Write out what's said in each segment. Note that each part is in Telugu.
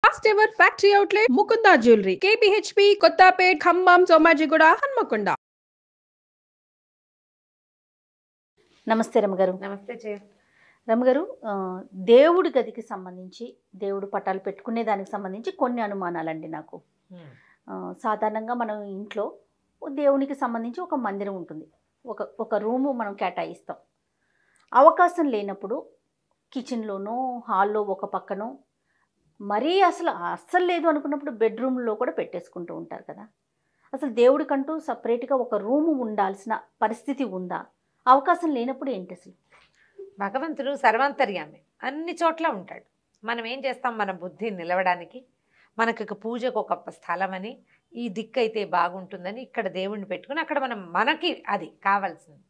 First ever factory outlet Mukunda jewellery KPHB Kothapet Khammam Somajiguda Hanamkonda. నమస్తే రమగారు. నమస్తే జయ. రమగారు, దేవుడి గదికి సంబంధించి దేవుడు పటాలు పెట్టుకునే దానికి సంబంధించి కొన్ని అనుమానాలండి నాకు. సాధారణంగా మనం ఇంట్లో దేవునికి సంబంధించి ఒక మందిరం ఉంటుంది, ఒక రూము మనం కేటాయిస్తాం. అవకాశం లేనప్పుడు కిచెన్లోనో హాల్లో ఒక పక్కనో, మరీ అస్సలు లేదు అనుకున్నప్పుడు బెడ్రూమ్లో కూడా పెట్టేసుకుంటూ ఉంటారు కదా. అసలు దేవుడికంటూ సపరేట్గా ఒక రూము ఉండాల్సిన పరిస్థితి ఉందా? అవకాశం లేనప్పుడు ఏంటి అసలు? భగవంతుడు సర్వాంతర్యామి, అన్ని చోట్ల ఉంటాడు. మనం ఏం చేస్తాం, మన బుద్ధి నిలవడానికి మనకు పూజకు ఒక స్థలం అని, ఈ దిక్కు అయితే బాగుంటుందని ఇక్కడ దేవుణ్ణి పెట్టుకుని అక్కడ మనకి అది కావాల్సింది.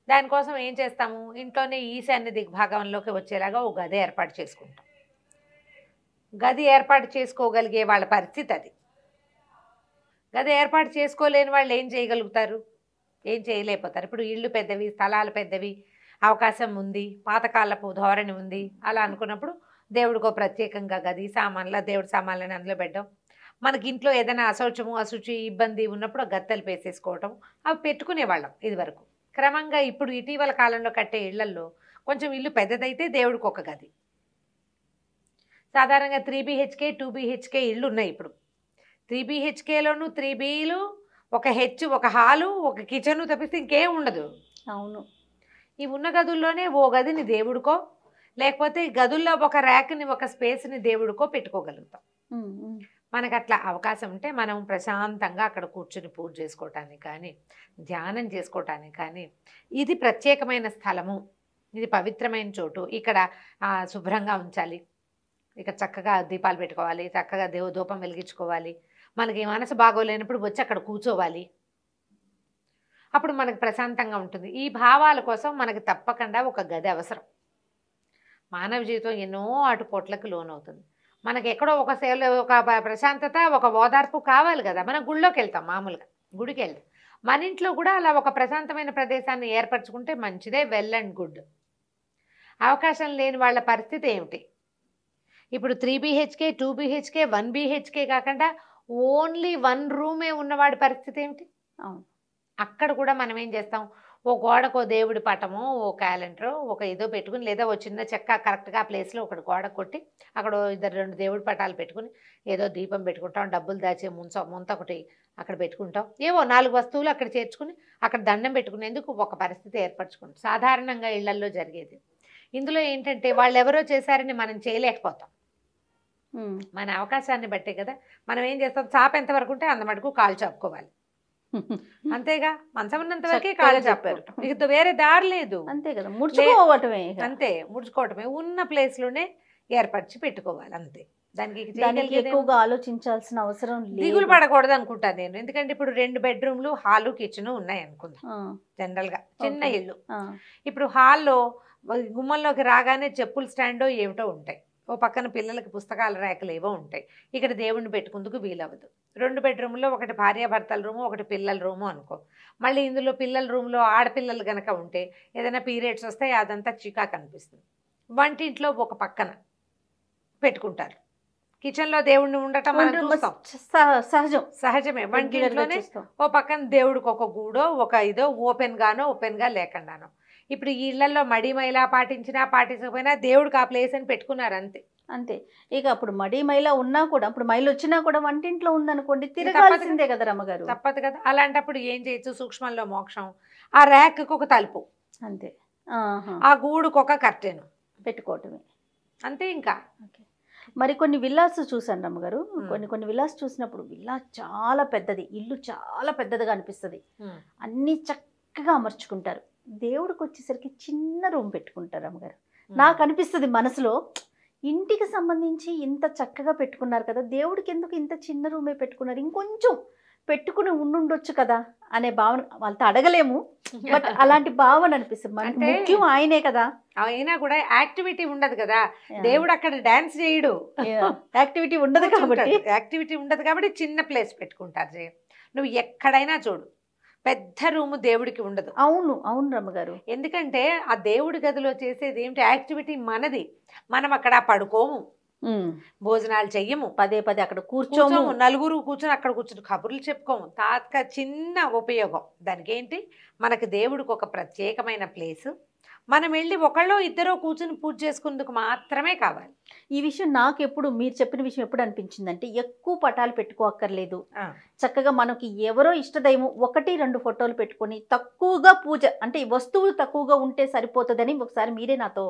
దానికోసం ఏం చేస్తాము, ఇంట్లోనే ఈశాన్య దిగ్భాగంలోకి వచ్చేలాగా ఒక గది ఏర్పాటు చేసుకుంటాం. గది ఏర్పాటు చేసుకోగలిగే వాళ్ళ పరిస్థితి అది. గది ఏర్పాటు చేసుకోలేని వాళ్ళు ఏం చేయగలుగుతారు? ఏం చేయలేకపోతారు. ఇప్పుడు ఇళ్ళు పెద్దవి, స్థలాలు పెద్దవి, అవకాశం ఉంది, పాతకాలపు ధోరణి ఉంది, అలా అనుకున్నప్పుడు దేవుడికో ప్రత్యేకంగా గది, దేవుడి సామాన్లని అందులో పెట్టడం. మనకి ఇంట్లో ఏదైనా అశుచి ఇబ్బంది ఉన్నప్పుడు ఆ గత్తెలు వేసేసుకోవటం, అవి పెట్టుకునేవాళ్ళం ఇదివరకు. క్రమంగా ఇప్పుడు ఇటీవల కాలంలో కట్టే ఇళ్లల్లో కొంచెం ఇల్లు పెద్దదైతే దేవుడికి ఒక గది. సాధారణంగా 3BHK 2BHK ఇళ్ళు ఉన్నాయి ఇప్పుడు. 3BHKలోను 3Bలు, ఒక హెచ్, ఒక హాలు, ఒక కిచెను తప్పిస్తే ఇంకేం ఉండదు. అవును. ఈ ఉన్న గదుల్లోనే ఓ గదిని దేవుడికో, లేకపోతే గదుల్లో ఒక ర్యాక్ని, ఒక స్పేస్ని దేవుడికో పెట్టుకోగలుగుతాం. మనకు అట్లా అవకాశం ఉంటే మనం ప్రశాంతంగా అక్కడ కూర్చుని పూజ చేసుకోవటానికి కానీ, ధ్యానం చేసుకోవటానికి కానీ, ఇది ప్రత్యేకమైన స్థలము, ఇది పవిత్రమైన చోటు, ఇక్కడ శుభ్రంగా ఉంచాలి, ఇక్కడ చక్కగా దీపాలు పెట్టుకోవాలి, చక్కగా ధూపం వెలిగించుకోవాలి, మనకి మనసు బాగోలేనప్పుడు వచ్చి అక్కడ కూర్చోవాలి, అప్పుడు మనకు ప్రశాంతంగా ఉంటుంది. ఈ భావాల కోసం మనకు తప్పకుండా ఒక గది అవసరం. మానవ జీవితం ఎన్నో ఆటుపోట్లకు లోనవుతుంది. మనకి ఎక్కడో ఒక ప్రశాంతత, ఒక ఓదార్పు కావాలి కదా. మనం గుళ్ళోకి వెళ్తాం, మామూలుగా గుడికి వెళ్తాం. మన ఇంట్లో కూడా అలా ఒక ప్రశాంతమైన ప్రదేశాన్ని ఏర్పరచుకుంటే మంచిదే, వెల్ అండ్ గుడ్. అవకాశం లేని వాళ్ళ పరిస్థితి ఏమిటి? ఇప్పుడు 3BHK 2BHK 1BHK కాకుండా ఓన్లీ 1 రూమే ఉన్నవాడి పరిస్థితి ఏమిటి? అవును. అక్కడ కూడా మనం ఏం చేస్తాం, ఓ గోడకో దేవుడి పటమో, ఓ క్యాలెండరో, ఒక ఏదో పెట్టుకుని, లేదా ఓ చిన్న చెక్క కరెక్ట్గా ప్లేస్లో ఒకటి గోడ కొట్టి అక్కడ 2 దేవుడి పటాలు పెట్టుకుని ఏదో దీపం పెట్టుకుంటాం, డబ్బులు దాచే ముంత ఒకటి అక్కడ పెట్టుకుంటాం, ఏవో 4 వస్తువులు అక్కడ చేర్చుకుని అక్కడ దండం పెట్టుకునేందుకు ఒక పరిస్థితి ఏర్పరచుకుంటాం. సాధారణంగా ఇళ్లల్లో జరిగేది. ఇందులో ఏంటంటే వాళ్ళు ఎవరో చేశారని మనం చేయలేకపోతాం. మన అవకాశాన్ని బట్టే కదా. మనం ఏం చేస్తాం, చాప ఎంతవరకు ఉంటే అంత మటుకు కాలు చాపుకోవాలి, అంతేగా. మంచం ఉన్నంత వరకే కాలు చాపారు, ఇక వేరే దారి లేదు. అంతే కదా, ముడుచుకోవటమే. అంతే, ముడుచుకోవటమే. ఉన్న ప్లేస్లోనే ఏర్పరిచి పెట్టుకోవాలి, అంతే. దానికి ఎక్కువగా ఆలోచించాల్సిన అవసరం లేదు, దిగులు పడకూడదు అనుకుంటాను నేను. ఎందుకంటే ఇప్పుడు 2 బెడ్రూమ్లు, హాలు, కిచెన్ ఉన్నాయి అనుకుందాం. జనరల్గా చిన్న ఇల్లు. ఇప్పుడు హాల్లో గుమ్మంలోకి రాగానే చెప్పుల స్టాండో ఏమిటో ఉంటాయి, ఓ పక్కన పిల్లలకి పుస్తకాల ర్యాకులు ఏవో ఉంటాయి. ఇక్కడ దేవుణ్ణి పెట్టుకుందుకు వీలవ్వదు. 2 బెడ్రూమ్లో ఒకటి భార్యాభర్తల రూము, ఒకటి పిల్లల రూము అనుకో. మళ్ళీ ఇందులో పిల్లల రూమ్లో ఆడపిల్లలు కనుక ఉంటే ఏదైనా పీరియడ్స్ వస్తాయి, అదంతా చికాకు అనిపిస్తుంది. వంటింట్లో ఒక పక్కన పెట్టుకుంటారు. కిచెన్లో దేవుణ్ణి ఉండటం సహజమే. వంటింట్లోనే ఓ పక్కన దేవుడికి ఒక గూడో, ఒక ఇదో ఓపెన్గా లేకుండానో. ఇప్పుడు ఈ ఇళ్లలో మడి మైలా పాటించకపోయినా దేవుడికి ఆ ప్లేస్ అని పెట్టుకున్నారు, అంతే. అంతే. ఇక అప్పుడు మడి మైల ఉన్నా కూడా, అప్పుడు మైలు వచ్చినా కూడా వంటింట్లో ఉందనుకోండి, తిరగాల్సిందే కదా రమ్మగారు. తప్పదు కదా. అలాంటప్పుడు ఏం చేయొచ్చు, సూక్ష్మంలో మోక్షం. ఆ ర్యాక్కి ఒక తలుపు, అంతే. ఆ గూడుకు ఒక కర్టెన్ పెట్టుకోవటమే, అంతే. ఇంకా మరి కొన్ని విల్లాస్ చూసాను రమ్మగారు. కొన్ని విల్లాస్ చూసినప్పుడు విల్లా చాలా పెద్దది, ఇల్లు చాలా పెద్దదిగా అనిపిస్తుంది, అన్నీ చక్కగా అమర్చుకుంటారు. దేవుడికి వచ్చేసరికి చిన్న రూమ్ పెట్టుకుంటారు అమ్మగారు. నాకు అనిపిస్తుంది మనసులో, ఇంటికి సంబంధించి ఇంత చక్కగా పెట్టుకున్నారు కదా, దేవుడికి ఎందుకు ఇంత చిన్న రూమే పెట్టుకున్నారు, ఇంకొంచెం పెట్టుకుని ఉండుండొచ్చు కదా అనే భావన. వాళ్ళతో అడగలేము, బట్ అలాంటి భావన అనిపిస్తుంది. మనకి ముఖ్యం ఆయనే కదా. అయినా కూడా యాక్టివిటీ ఉండదు కదా, దేవుడు అక్కడ డాన్స్ చేయడు, యాక్టివిటీ ఉండదు కాబట్టి చిన్న ప్లేస్ పెట్టుకుంటారు. నువ్వు ఎక్కడైనా చూడు, పెద్ద రూము దేవుడికి ఉండదు. అవును అవును రమ్మగారు. ఎందుకంటే ఆ దేవుడి గదిలో చేసేది ఏమిటి, యాక్టివిటీ మనది. మనం అక్కడ పడుకోము, భోజనాలు చెయ్యము, పదే పదే అక్కడ కూర్చోము, నలుగురు కూర్చొని అక్కడ కూర్చొని కబుర్లు చెప్పుకోము. చిన్న ఉపయోగం దానికి ఏంటి, మనకు దేవుడికి ఒక ప్రత్యేకమైన ప్లేసు, మనం వెళ్ళి ఒకళ్ళో ఇద్దరో కూర్చుని పూజ చేసుకునేందుకు మాత్రమే కావాలి. ఈ విషయం నాకు ఎప్పుడు మీరు చెప్పిన విషయం ఎప్పుడు అనిపించిందంటే, ఎక్కువ పటాలు పెట్టుకోక్కర్లేదు, చక్కగా మనకి ఎవరో ఇష్టదైవం 1-2 ఫోటోలు పెట్టుకొని తక్కువగా పూజ, అంటే వస్తువులు తక్కువగా ఉంటే సరిపోతుందని ఒకసారి మీరే నాతో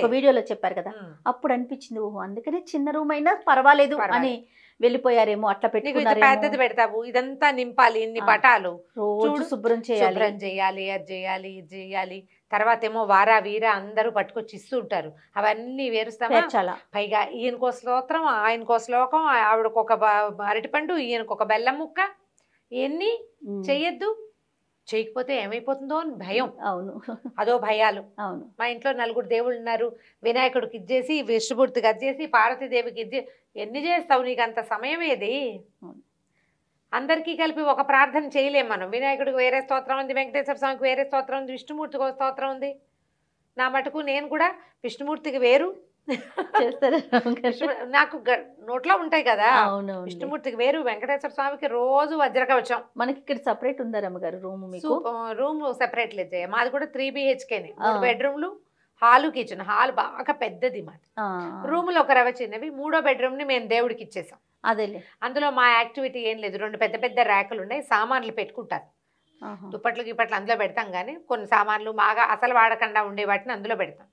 ఒక వీడియోలో చెప్పారు కదా, అప్పుడు అనిపించింది ఓహో అందుకనే చిన్న రూమ్ అయినా పర్వాలేదు అని వెళ్ళిపోయారేమో, అట్లా పెట్టుకున్నారు. పెద్దది పెడతావు, ఇదంతా నింపాలి, ఇన్ని పటాలు రోజు శుభ్రం చేయాలి, అది చేయాలి, ఇది చేయాలి. తర్వాత ఏమో వారా వీరా అందరూ పట్టుకొచ్చి ఇస్తూ ఉంటారు, అవన్నీ వేరుస్తామా. పైగా ఈయనకో స్తోత్రం, ఆయనకో శ్లోకం, ఆవిడకు ఒక అరటిపండు, ఈయనకు ఒక బెల్లం ముక్క, ఇవన్నీ చెయ్యొద్దు, చేయకపోతే ఏమైపోతుందో అని భయం. అవును, అదో భయాలు. అవును, మా ఇంట్లో 4 దేవుళ్ళు ఉన్నారు, వినాయకుడికి ఇచ్చేసి, విష్ణుమూర్తికి ఇచ్చేసి, పార్వతీదేవికి ఇచ్చేసి, ఎన్ని చేస్తావు, నీకు అంత సమయం ఏది? అందరికీ కలిపి ఒక ప్రార్థన చేయలేం మనం. వినాయకుడికి వేరే స్తోత్రం ఉంది, వెంకటేశ్వర స్వామికి వేరే స్తోత్రం ఉంది, విష్ణుమూర్తికి ఒక స్తోత్రం ఉంది. నా మటుకు నేను కూడా విష్ణుమూర్తికి వేరు నాకు నోట్లో ఉంటాయి కదా, విష్ణుమూర్తికి వేరు, వెంకటేశ్వర స్వామికి రోజు వజ్రకవచం. మనకి ఇక్కడ సెపరేట్ ఉందా రమ్మగారు రూమ్? రూమ్ సెపరేట్ లేదు, మాది కూడా 3 BHKనే, 3 బెడ్రూమ్లు, హాలు, కిచెన్. హాల్ బాగా పెద్దది మాది, రూములు ఒక రవ చిన్నవి. 3వ బెడ్రూమ్ ని మేము దేవుడికి ఇచ్చేసాం. అదేలే, అందులో మా యాక్టివిటీ ఏం లేదు, 2 పెద్ద పెద్ద ర్యాకులు ఉన్నాయి, సామాన్లు పెట్టుకుంటారు, దుప్పట్లు గిప్పట్లు అందులో పెడతాం. కానీ కొన్ని సామాన్లు బాగా అసలు వాడకుండా ఉండే వాటిని అందులో పెడతాం.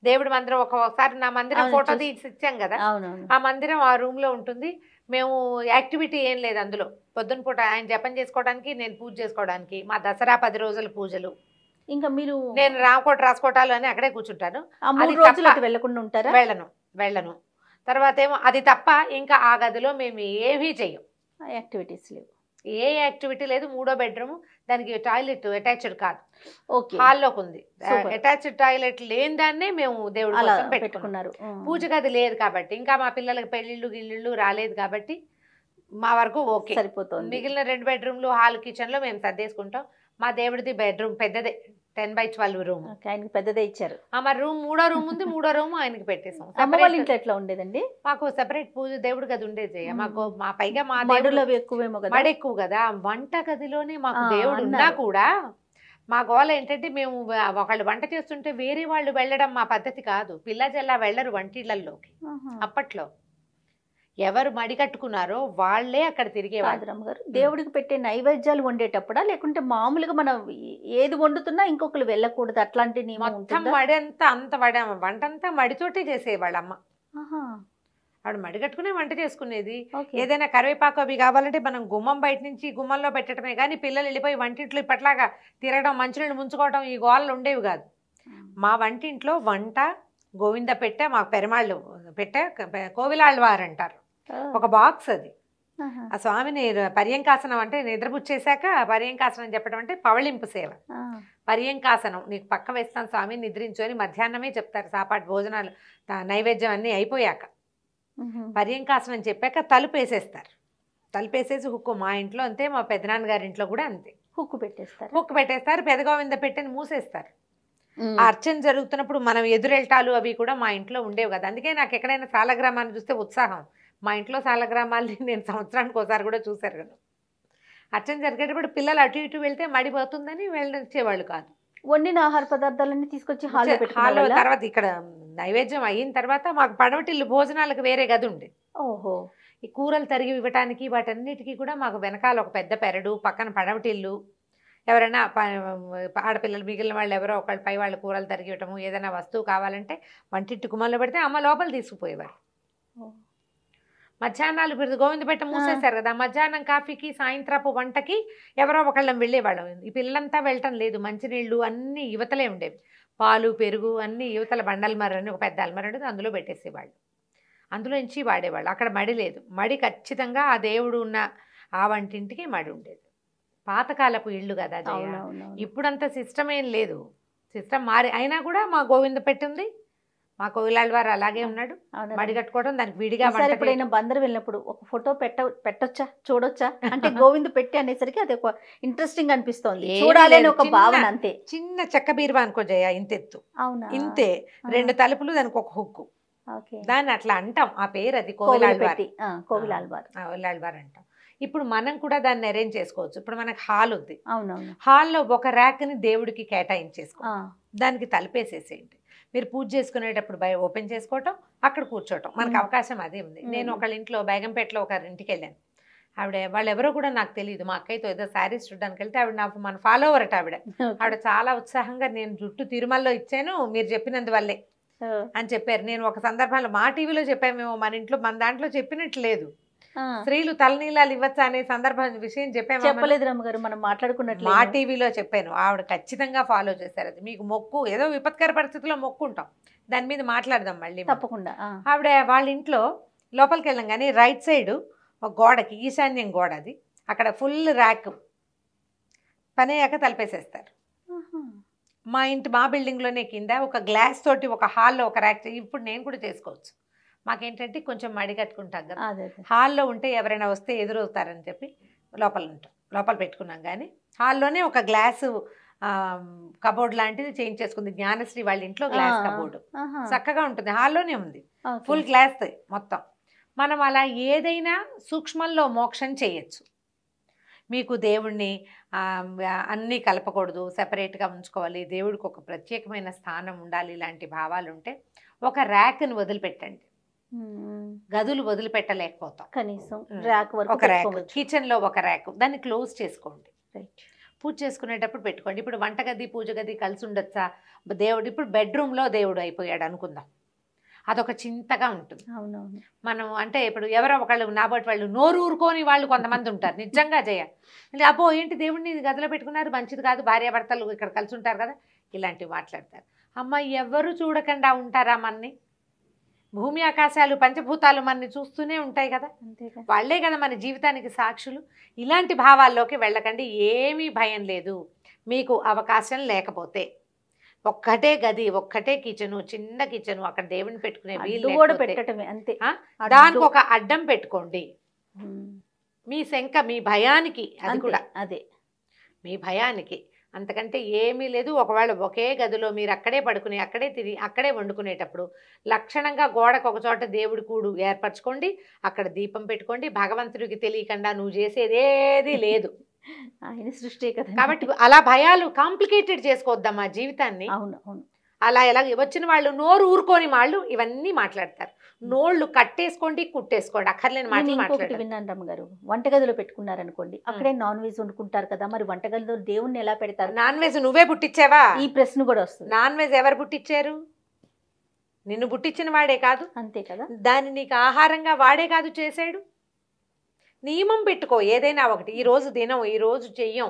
దేవుడి మందిరం ఒకసారి నా మందిరం ఫోటో తీసి ఇచ్చాం కదా, ఆ మందిరం ఆ రూమ్ లో ఉంటుంది. మేము యాక్టివిటీ ఏం లేదు అందులో. పొద్దున పూట ఆయన జపం చేసుకోవడానికి, నేను పూజ చేసుకోవడానికి, మా దసరా 10 రోజుల పూజలు. ఇంకా మీరు నేను రాసుకోవటాలు అని అక్కడే కూర్చుంటాను. వెళ్ళకుండా ఉంటారా? వెళ్ళను. తర్వాత ఏమో అది తప్ప ఇంకా ఆ గదిలో మేము ఏమీ చెయ్యం, యాక్టివిటీస్ లేవు, ఏ యాక్టివిటీ లేదు. 3వ బెడ్రూమ్, దానికి టాయిలెట్ అటాచ్డ్ కాదు, హాల్లోకి ఉంది. అటాచ్డ్ టాయిలెట్ లేని దాన్నే మేము దేవుడి కోసం పెట్టుకున్నారు. పూజ గది లేదు కాబట్టి, ఇంకా మా పిల్లలకి పెళ్లిళ్ళు గిళ్ళిళ్ళు రాలేదు కాబట్టి మా వరకు ఓకే సరిపోతుంది. మిగిలిన 2 బెడ్రూమ్లు, హాల్, కిచెన్ లో మేము సర్దేసుకుంటాం. మా దేవుడిది బెడ్రూమ్ పెద్దదే, 10x12 రూమ్, ఆయనకి పెద్దదే ఇచ్చారు. మా రూమ్ 3వ రూమ్ ఉంది, 3వ రూమ్ ఆయనకి పెట్టేసాం. అమ్మ వాళ్ళ ఇంట్లో ఎట్లా ఉండేదండి? మాకు సెపరేట్ పూజ దేవుడి గది ఉండేది. మాకు మా పైగా మా దేవుడు ఎక్కువేమో కదా, మడి ఎక్కువ కదా, వంట గదిలోనే మాకు దేవుడు ఉన్నా కూడా మా గోల ఏంటంటే, మేము ఒకళ్ళు వంట చేస్తుంటే వేరే వాళ్ళు వెళ్ళడం మా పద్ధతి కాదు. పిల్ల జల్లా వెళ్ళరు వంటిళ్లలోకి. అప్పట్లో ఎవరు మడి కట్టుకున్నారో వాళ్ళే అక్కడ తిరిగేవాళ్ళు. గారు దేవుడికి పెట్టే నైవేద్యాలు వండేటప్పుడా, లేకుంటే మామూలుగా మనం ఏది వండుతున్నా ఇంకొకరు వెళ్ళకూడదు అట్లాంటి మొత్తం మడి అంత వంటంతా మడితోటే చేసేవాళ్ళమ్మ. ఆవిడ మడి కట్టుకునే వంట చేసుకునేది. ఏదైనా కరివేపాకు అవి కావాలంటే మనం గుమ్మం బయట నుంచి గుమ్మంలో పెట్టడమే కానీ, పిల్లలు వెళ్ళిపోయి వంటింట్లో ఇప్పట్లాగా తిరగడం, మంచినీళ్ళు ముంచుకోవడం, ఈ గోళ్ళు ఉండేవి కాదు. మా వంటింట్లో వంట, గోవింద పెట్టె, మాకు పెరమాళ్ళు పెట్టె, కోవిలాళ్ళవారు అంటారు, ఒక బాక్స్ అది. ఆ స్వామిని పర్యంకాసనం అంటే నిద్రపుచ్చేసాక పర్యంకాసనం చెప్పడం అంటే పవళింపు సేవ. పర్యంకాసనం, నీకు పక్క వేస్తాను స్వామి నిద్రించు అని మధ్యాహ్నమే చెప్తారు. సాపాటు భోజనాలు నైవేద్యం అన్నీ అయిపోయాక పర్యంకాసనం చెప్పాక తలుపేసేస్తారు. తలుపేసేసి హుక్కు, మా ఇంట్లో అంతే, మా పెదనాన్నగారి ఇంట్లో కూడా అంతే, హుక్కు పెట్టేస్తారు. పెదగోవింద పెట్టెని మూసేస్తారు. అర్చన జరుగుతున్నప్పుడు మనం ఎదురెల్టాలు అవి కూడా మా ఇంట్లో ఉండేవి కదా. అందుకే నాకు ఎక్కడైనా సాలగ్రామాన్ని చూస్తే ఉత్సాహం. మా ఇంట్లో సాలగ్రామాల్ని నేను సంవత్సరానికి ఒకసారి కూడా చూశారు కదా. అర్చన జరిగేటప్పుడు పిల్లలు అటు ఇటు వెళ్తే మడిపోతుందని వెళ్ళనిచ్చేవాళ్ళు కాదు. వండిన ఆహార పదార్థాలన్నీ తీసుకొచ్చి హాల్లో, తర్వాత ఇక్కడ నైవేద్యం అయిన తర్వాత మాకు పడవటిల్లు భోజనాలకు వేరే గది ఉండేది. ఓహో, ఈ కూరలు తరిగి ఇవ్వటానికి వాటన్నిటికీ కూడా మాకు వెనకాల ఒక పెద్ద పెరడు, పక్కన పడవటిల్లు. ఎవరైనా ఆడపిల్లలు మిగిలిన వాళ్ళు ఎవరో ఒకళ్ళు పై వాళ్ళు కూరలు తరిగి ఇవ్వటము, ఏదైనా వస్తువు కావాలంటే వంటింటి గుమ్మంలో పెడితే అమ్మ లోపల తీసుకుపోయేవారు. మధ్యాహ్నాలు గోవింద పెట్ట మూసేశారు కదా, మధ్యాహ్నం కాఫీకి, సాయంత్రపు వంటకి ఎవరో ఒకళ్ళం వెళ్ళేవాళ్ళం. ఈ పిల్లలంతా వెళ్ళటం లేదు, మంచినీళ్ళు అన్నీ యువతలే ఉండేవి, పాలు, పెరుగు అన్నీ యువతల బండల్మరని ఒక పెద్ద అల్మర ఉండేది, అందులో పెట్టేసేవాళ్ళు, అందులో నుంచి వాడేవాళ్ళు. అక్కడ మడి లేదు. మడి ఖచ్చితంగా ఆ దేవుడు ఉన్న ఆ వంటింటికి మడి ఉండేది. పాతకాలపు ఇళ్ళు కదా జయ, ఇప్పుడంత సిస్టమ్ ఏం లేదు, సిస్టమ్ మారి. అయినా కూడా మా గోవింద పెట్టి ఉంది, మా కోవిలాళ్ళ వారు అలాగే ఉన్నాడు, మడి కట్టుకోవడం, దానికి విడిగా. ఎప్పుడైనా బందరు వెళ్ళినప్పుడు ఒక ఫోటో పెట్టొచ్చా, చూడొచ్చా అంటే గోవింద పెట్టి అనేసరికి అది ఒక ఇంట్రెస్టింగ్ అనిపిస్తోంది, చూడాలి అని ఒక భావన అంతే. చిన్న చెక్క బీరువా అనుకో జయ, ఇంతెత్తు, ఇంతే, 2 తలుపులు, దానికి ఒక హుక్కు, ఓకే. దాన్ని అట్లా అంటాం, ఆ పేరు అది కోవిల కోవిలాళ్వార్. పెట్టి కోవిలాల్వార్. కోవిలాళ్వార్ అంటాం. ఇప్పుడు మనం కూడా దాన్ని అరేంజ్ చేసుకోవచ్చు. ఇప్పుడు మనకు హాల్ ఉంది, అవునవును. హాల్లో ఒక ర్యాక్ని దేవుడికి కేటాయించేసుకో, దానికి తలుపేసేసేయండి. మీరు పూజ చేసుకునేటప్పుడు ఓపెన్ చేసుకోవటం, అక్కడ కూర్చోవటం, మనకు అవకాశం అదే ఉంది. నేను ఒకళ్ళ ఇంట్లో బేగంపేటలో ఒకరింటికి వెళ్ళాను. వాళ్ళు ఎవరో కూడా నాకు తెలియదు, మా అక్కయ్యతో ఏదో శారీస్ చూడడానికి వెళ్తే ఆవిడ నాకు మన ఫాలోవర్ అట. ఆవిడ చాలా ఉత్సాహంగా నేను జుట్టు తిరుమలలో ఇచ్చాను మీరు చెప్పినందువల్లే అని చెప్పారు. నేను ఒక సందర్భంలో మా టీవీలో చెప్పామేమో, మన ఇంట్లో మన దాంట్లో చెప్పినట్టు లేదు, స్త్రీలు తలనీలాలు ఇవ్వచ్చా అనే విషయం చెప్పలేదు రమ్మగారు, మనం మాట్లాడుకున్నట్లు మా టీవీలో చెప్పాను. ఆవిడ ఖచ్చితంగా ఫాలో చేశారు. అది మీకు మొక్కు, ఏదో విపత్కర పరిస్థితుల్లో మొక్కు ఉంటాం, దాని మీద మాట్లాడదాం మళ్ళీ తప్పకుండా. ఆవిడ వాళ్ళ ఇంట్లో లోపలికి వెళ్ళాం కానీ రైట్ సైడ్ ఒక గోడకి, ఈశాన్యం గోడ అది, అక్కడ ఫుల్ ర్యాక్ పని అయ్యాక తలిపేసేస్తారు. మా బిల్డింగ్లోనే కింద ఒక గ్లాస్ తోటి ఒక హాల్లో ఒక ర్యాక్. ఇప్పుడు నేను కూడా చేసుకోవచ్చు, మాకేంటంటే కొంచెం మడి కట్టుకుంటాం కదా, హాల్లో ఉంటే ఎవరైనా వస్తే ఎదురవుతారని చెప్పి లోపల పెట్టుకున్నాం. కానీ హాల్లోనే ఒక గ్లాసు కబోర్డ్ లాంటిది చేయించేసుకుంది జ్ఞానశ్రీ వాళ్ళ ఇంట్లో. గ్లాస్ కబోర్డు చక్కగా ఉంటుంది, హాల్లోనే ఉంది, ఫుల్ గ్లాస్ మొత్తం. మనం అలా ఏదైనా సూక్ష్మంలో మోక్షం చేయొచ్చు. మీకు దేవుణ్ణి అన్నీ కలపకూడదు, సెపరేట్గా ఉంచుకోవాలి, దేవుడికి ఒక ప్రత్యేకమైన స్థానం ఉండాలి, ఇలాంటి భావాలు ఉంటే ఒక ర్యాక్ని వదిలిపెట్టండి. గదులు వదిలిపెట్టలేకపోతాం, కనీసం ఒక ర్యాక్, కిచెన్లో ఒక ర్యాక్, దాన్ని క్లోజ్ చేసుకోండి. పూజ చేసుకునేటప్పుడు పెట్టుకోండి. ఇప్పుడు వంటగది పూజ గది కలిసి ఉండొచ్చా? దేవుడు ఇప్పుడు బెడ్రూమ్లో దేవుడు అయిపోయాడు అనుకుందాం, అదొక చింతగా ఉంటుంది. అవునవును. మనం అంటే ఇప్పుడు ఎవరో ఒకళ్ళు నాబోటి వాళ్ళు నోరు ఊరుకోని వాళ్ళు కొంతమంది ఉంటారు, నిజంగా చేయాలి అబ్బో ఏంటి దేవుడిని గదిలో పెట్టుకున్నారు, మంచిది కాదు, భార్యాభర్తలు ఇక్కడ కలిసి ఉంటారు కదా, ఇలాంటివి మాట్లాడతారు. అమ్మ ఎవరు చూడకుండా ఉంటారా మనని? భూమి ఆకాశాలు పంచభూతాలు మనని చూస్తూనే ఉంటాయి కదా, వాళ్ళే కదా మన జీవితానికి సాక్షులు. ఇలాంటి భావాల్లోకి వెళ్ళకండి, ఏమీ భయం లేదు. మీకు అవకాశం లేకపోతే ఒక్కటే గది, ఒక్కటే కిచెను, చిన్న కిచెను, అక్కడ దేవుని పెట్టుకునే వీలు పెట్టడమే అంతే, దానికి ఒక అడ్డం పెట్టుకోండి. మీ శంక, మీ భయానికి, అది కూడా అదే మీ భయానికి, అంతకంటే ఏమీ లేదు. ఒకవేళ ఒకే గదిలో మీరు అక్కడే పడుకుని అక్కడే తిరిగి అక్కడే వండుకునేటప్పుడు లక్షణంగా గోడకు ఒక చోట దేవుడి కూడు ఏర్పరచుకోండి, అక్కడ దీపం పెట్టుకోండి. భగవంతుడికి తెలియకుండా నువ్వు చేసేదేది లేదు, ఆయన సృష్టి కదా. కాబట్టి అలా భయాలు కాంప్లికేటెడ్ చేసుకోవద్దమ్మా జీవితాన్ని. అవును. అలా ఎలా వచ్చిన వాళ్ళు నోరు ఊరుకోని వాళ్ళు ఇవన్నీ మాట్లాడతారు. నోళ్ళు కట్టేసుకోండి, కుట్టేసుకోండి, అక్కర్లేని మాటలు మాట్లాడారు. విన్నాను రమ్మగారు, వంటగదిలో పెట్టుకున్నారనుకోండి, అక్కడే నాన్ వెజ్ వండుకుంటారు కదా, మరి వంటగదిలో దేవుణ్ణి ఎలా పెడతారు? నాన్ వెజ్ నువ్వే పుట్టించావా? ఈ ప్రశ్న కూడా వస్తుంది. నాన్ వెజ్ ఎవరు పుట్టించారు? నిన్ను పుట్టించిన వాడే కాదు, అంతే కదా, దాన్ని నీకు ఆహారంగా వాడే కాదు చేశాడు. నియమం పెట్టుకో, ఏదైనా ఒకటి, ఈ రోజు తినం, ఈ రోజు చెయ్యం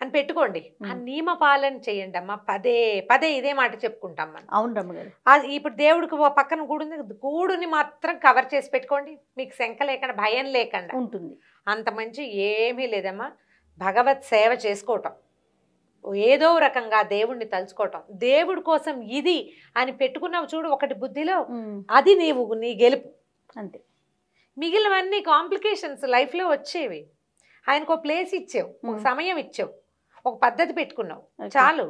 అని పెట్టుకోండి. ఆ నియమ పాలన చేయండి అమ్మా. పదే పదే ఇదే మాట చెప్పుకుంటాం మనం. అవును రమ్మగారు. అది ఇప్పుడు దేవుడికి పక్కన గూడుంది, గూడుని మాత్రం కవర్ చేసి పెట్టుకోండి, మీకు శంక లేకుండా భయం లేకుండా ఉంటుంది. అంత మంచి ఏమీ లేదమ్మా. భగవత్ సేవ చేసుకోవటం, ఏదో రకంగా దేవుణ్ణి తలుచుకోవటం, దేవుడి కోసం ఇది అని పెట్టుకున్నావు చూడు ఒకటి బుద్ధిలో, అది నీ గెలుపు అంతే. మిగిలినవన్నీ కాంప్లికేషన్స్ లైఫ్లో వచ్చేవి. ఆయనకు ఒక ప్లేస్ ఇచ్చావు, ఒక సమయం ఇచ్చావు, ఒక పద్ధతి పెట్టుకున్నావు, చాలు,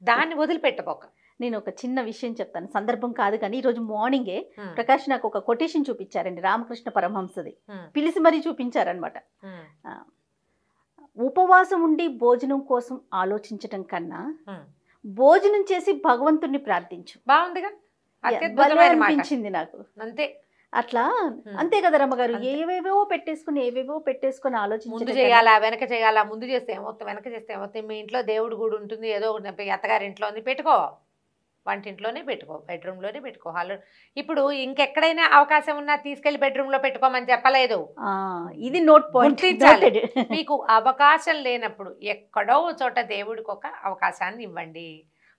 దాన్ని వదిలిపెట్టబోక. నేను ఒక చిన్న విషయం చెప్తాను, సందర్భం కాదు కానీ ఈరోజు మార్నింగే ప్రకాష్ నాకు ఒక కొటేషన్ చూపించారండి, రామకృష్ణ పరమహంసది, పిలిచి మరీ చూపించారనమాట. ఉపవాసం ఉండి భోజనం కోసం ఆలోచించటం కన్నా భోజనం చేసి భగవంతుణ్ణి ప్రార్థించు. బాగుందిగా, అనిపించింది నాకు. అంతే, అట్లా అంతే కదా రమ్మగారు. ఏవేవో పెట్టేసుకుని ఆలోచించి ముందు చేయాలా వెనక చేయాలా, ముందు చేస్తే ఏమవుతుంది వెనక చేస్తే ఏమవుతుంది. మీ ఇంట్లో దేవుడు కూడా ఉంటుంది, ఏదో అత్తగారింట్లో ఉంది పెట్టుకో, వంటింట్లోనే పెట్టుకో, బెడ్రూమ్లోనే పెట్టుకో, హాల్లో. ఇప్పుడు ఇంకెక్కడైనా అవకాశం ఉన్నా తీసుకెళ్లి బెడ్రూమ్లో పెట్టుకోమని చెప్పలేదు, ఇది నోట్ పాయింట్. మీకు అవకాశం లేనప్పుడు ఎక్కడో చోట దేవుడికి ఒక అవకాశాన్ని ఇవ్వండి.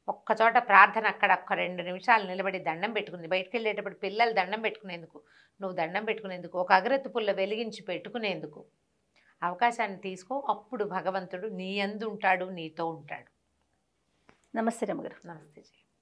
ఒక్కచోట ప్రార్థన, అక్కడ ఒక్క 2 నిమిషాలు నిలబడి దండం పెట్టుకుంది. బయటకు వెళ్ళేటప్పుడు పిల్లలు దండం పెట్టుకునేందుకు, నువ్వు దండం పెట్టుకునేందుకు, ఒక అగరత్తు పుల్ల వెలిగించి పెట్టుకునేందుకు అవకాశాన్ని తీసుకో. అప్పుడు భగవంతుడు నీ యందు ఉంటాడు, నీతో ఉంటాడు. నమస్తే రమ్మగారు. నమస్తే.